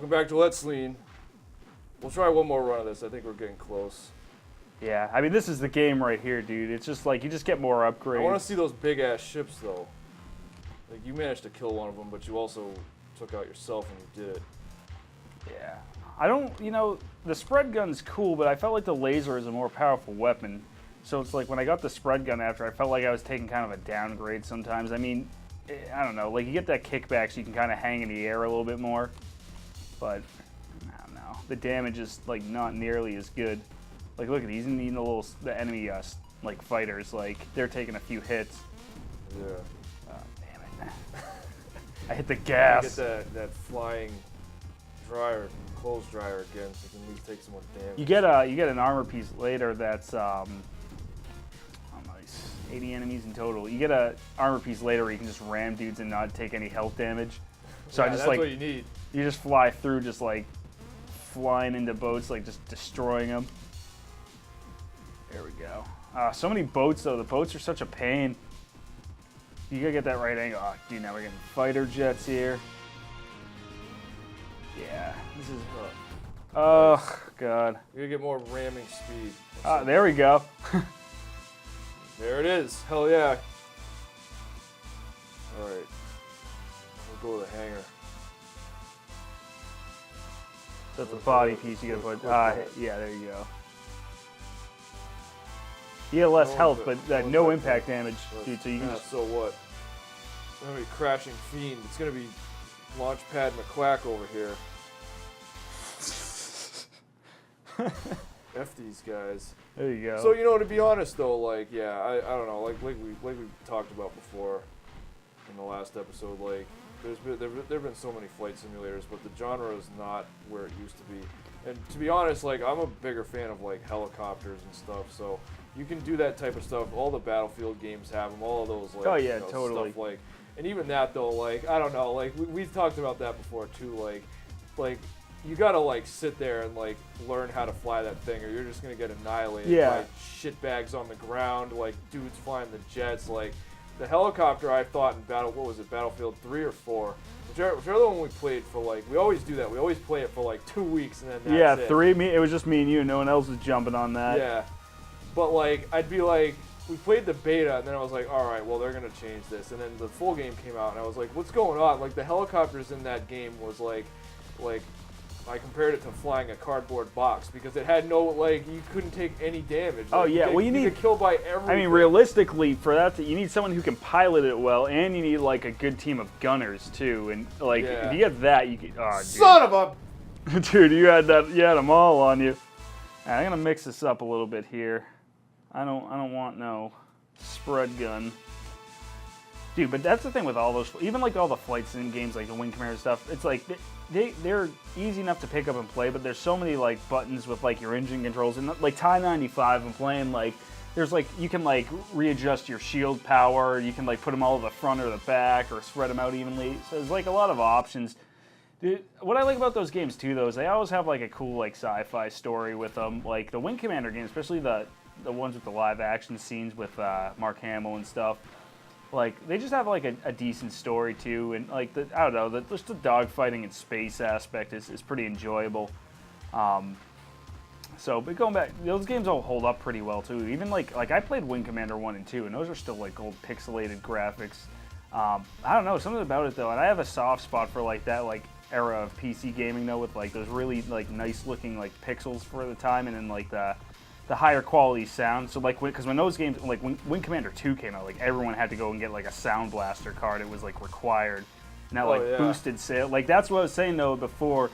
Welcome back to Let's Slean. We'll try one more run of this. I think we're getting close. Yeah, I mean, this is the game right here, dude. It's just like, you just get more upgrades. I want to see those big-ass ships, though. Like, you managed to kill one of them, but you also took out yourself when you did it. Yeah. I don't, you know, the spread gun's cool, but I felt like the laser is a more powerful weapon. So it's like, when I got the spread gun after, I felt like I was taking kind of a downgrade sometimes. I mean, I don't know, like, you get that kickback so you can kind of hang in the air a little bit more. But, I don't know. The damage is, like, not nearly as good. Like, look at these, and the enemy, like, fighters, like, they're taking a few hits. Yeah. Oh, damn it. I hit the gas. Get that flying dryer, clothes dryer again, so you can at least take some more damage. You get an armor piece later that's, oh, nice, 80 enemies in total. You get a armor piece later where you can just ram dudes and not take any health damage. So yeah, I just, that's like, what you need. You just fly through, just, like, flying into boats, like, just destroying them. There we go. So many boats, though. The boats are such a pain. You gotta get that right angle. Oh, dude, now we're getting fighter jets here. Yeah, this is... Oh, God. You gotta get more ramming speed. There we go. There it is. Hell yeah. Alright. We'll go to the hangar. That's a body piece you gotta put... yeah, there you go. You get less health, but no impact damage, dude, so you can just... So what? It's gonna be Crashing Fiend. It's gonna be Launchpad McQuack over here. F these guys. There you go. So, you know, to be honest, though, like, yeah, I don't know, like we talked about before in the last episode, like, there've been so many flight simulators, but the genre is not where it used to be. And to be honest, like, I'm a bigger fan of, like, helicopters and stuff, so you can do that type of stuff. All the Battlefield games have them, all of those, like, oh, yeah, totally. stuff, like, and even that, though, like, I don't know, like, we've talked about that before, too, like, you gotta, like, sit there and, like, learn how to fly that thing, or you're just gonna get annihilated by shitbags on the ground, like, dudes flying the jets, like, the helicopter I thought in Battlefield 3 or 4, whichever the one we played for, like, we always do that. We always play it for, like, 2 weeks, and then that's it. 3, it was just me and you. No one else was jumping on that. Yeah. But, like, I'd be like, we played the beta, and then I was like, all right, well, they're going to change this. And then the full game came out, and I was like, what's going on? Like, the helicopters in that game was, like, I compared it to flying a cardboard box because it had no, like, you couldn't take any damage. Oh, like, yeah. you get killed by everything. I mean, realistically, for that, you need someone who can pilot it well, and you need, like, a good team of gunners, too. And, like, if you get that, you can... Oh, dude. Son of a... Dude, you had them all on you. Right, I'm going to mix this up a little bit here. I don't want no spread gun. Dude, but that's the thing with all those, even like all the flight sim games, like the Wing Commander stuff, it's like they're easy enough to pick up and play, but there's so many like buttons with like your engine controls, and like Tie 95 I'm playing, like there's like, you can like readjust your shield power, you can like put them all to the front or the back, or spread them out evenly, so there's like a lot of options. Dude, what I like about those games too, though, is they always have like a cool like sci-fi story with them, like the Wing Commander games, especially the ones with the live action scenes with Mark Hamill and stuff. Like, they just have, like, a decent story, too, and, like, I don't know, just the dogfighting and space aspect is pretty enjoyable. But going back, those games all hold up pretty well, too. Even, like I played Wing Commander 1 and 2, and those are still, like, old pixelated graphics. I don't know, something about it, though, and I have a soft spot for, like, that, like, era of PC gaming, though, with, like, those really, like, nice-looking, like, pixels for the time, and then, like, the higher quality sound. So like, because when those games, like when Wing Commander 2 came out, like everyone had to go and get like a Sound Blaster card. It was like required. And that boosted sale. Like that's what I was saying though before.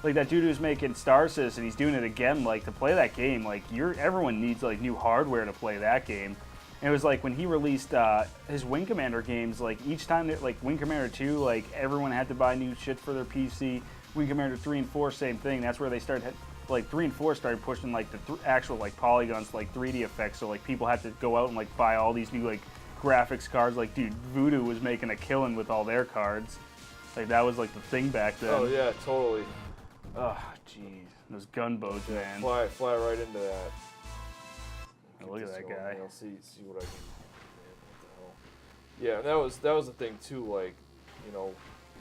Like that dude who's making Star Citizen, he's doing it again. Like to play that game, like everyone needs like new hardware to play that game. And it was like when he released his Wing Commander games, like each time that like Wing Commander 2, like everyone had to buy new shit for their PC. Wing Commander 3 and 4, same thing. That's where they started. Like 3 and 4 started pushing like the actual like polygons, like 3D effects. So like people had to go out and like buy all these new like graphics cards. Like dude, Voodoo was making a killing with all their cards. Like that was like the thing back then. Oh yeah, totally. Oh jeez, those gunboats, man. Fly right into that. Oh, look at that guy. I'll see what I can. Man, what the hell? Yeah, that was the thing too. Like, you know,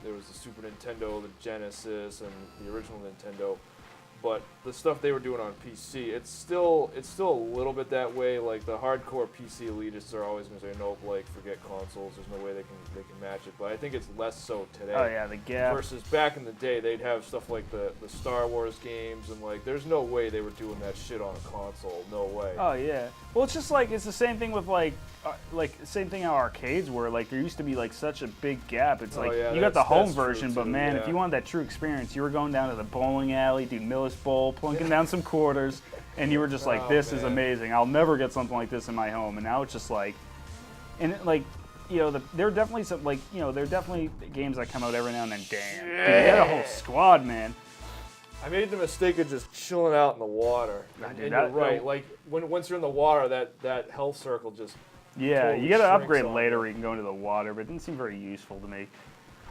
there was the Super Nintendo, the Genesis, and the original Nintendo. But the stuff they were doing on PC, it's still a little bit that way. Like the hardcore PC elitists are always going to say, nope, like forget consoles. There's no way they can match it. But I think it's less so today. Oh yeah, the gap. Versus back in the day, they'd have stuff like the Star Wars games, and like there's no way they were doing that shit on a console. No way. Oh yeah. Well, it's just like it's the same thing with like same thing how arcades were. Like there used to be like such a big gap. It's like you got the home version, but man, if you wanted that true experience, you were going down to the bowling alley, dude, Millis Bowl, plunking down some quarters, and you were just like, this is amazing. I'll never get something like this in my home. And now it's just like, and it, like, you know, there are definitely some like, you know, there are definitely games that come out every now and then. Damn, dude, you had a whole squad, man. I made the mistake of just chilling out in the water. And you're right. Like once you're in the water, that health circle just totally you got to upgrade on later where you can go into the water, but it didn't seem very useful to me.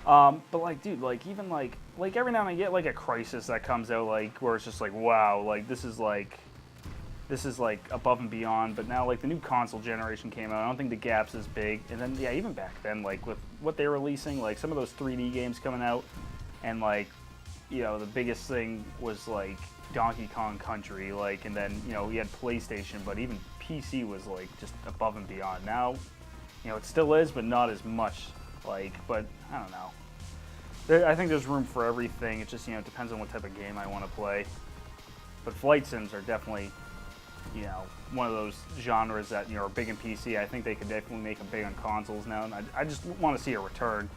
But like, dude, like even like every now and then I get like a Crisis that comes out like where it's just like, wow, like this is like above and beyond. But now like the new console generation came out, I don't think the gap's as big. And then yeah, even back then, like with what they were releasing, like some of those 3D games coming out, and like, you know, the biggest thing was like Donkey Kong Country, like, and then, you know, you had PlayStation, but even PC was like just above and beyond. Now, you know, it still is, but not as much. Like, but I don't know. I think there's room for everything. It just, you know, it depends on what type of game I want to play. But flight sims are definitely, you know, one of those genres that, you know, are big in PC. I think they could definitely make them big on consoles now, and I just want to see a return.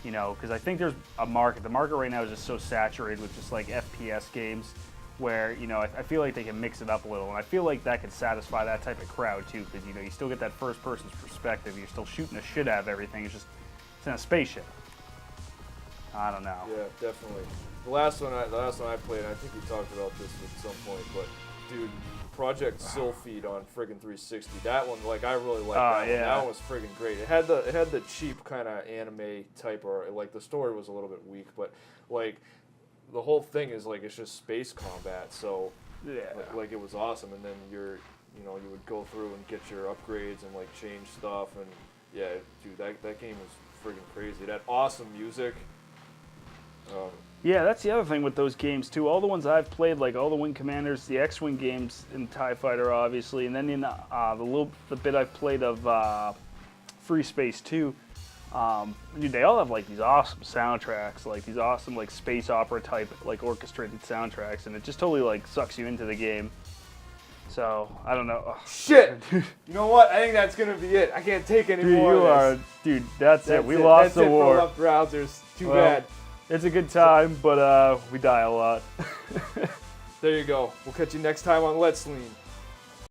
You know, because I think there's a market. The market right now is just so saturated with just like FPS games where, you know, I feel like they can mix it up a little. And I feel like that could satisfy that type of crowd too, because, you know, you still get that first person's perspective. You're still shooting the shit out of everything. It's in a spaceship. I don't know. Yeah, definitely. The last one I played, I think we talked about this at some point, but dude, Project Sylpheed on friggin' 360. That one, like, I really liked that one. That one was friggin' great. It had the cheap kind of anime type, or like the story was a little bit weak, but like the whole thing is like it's just space combat. So like it was awesome. And then you would go through and get your upgrades and like change stuff. And yeah, dude, that game was friggin' crazy. It had awesome music. Yeah, that's the other thing with those games too. All the ones I've played, like all the Wing Commanders, the X-Wing games, and TIE Fighter, obviously, and then in the bit I've played of Free Space 2, dude, they all have like these awesome soundtracks, like these awesome like space opera type like orchestrated soundtracks, and it just totally like sucks you into the game. So I don't know. Shit. You know what? I think that's gonna be it. I can't take any more of this. Dude. That's it. We lost the war. That's it for Luftrausers. Too bad. It's a good time, but we die a lot. There you go. We'll catch you next time on Let's Slean.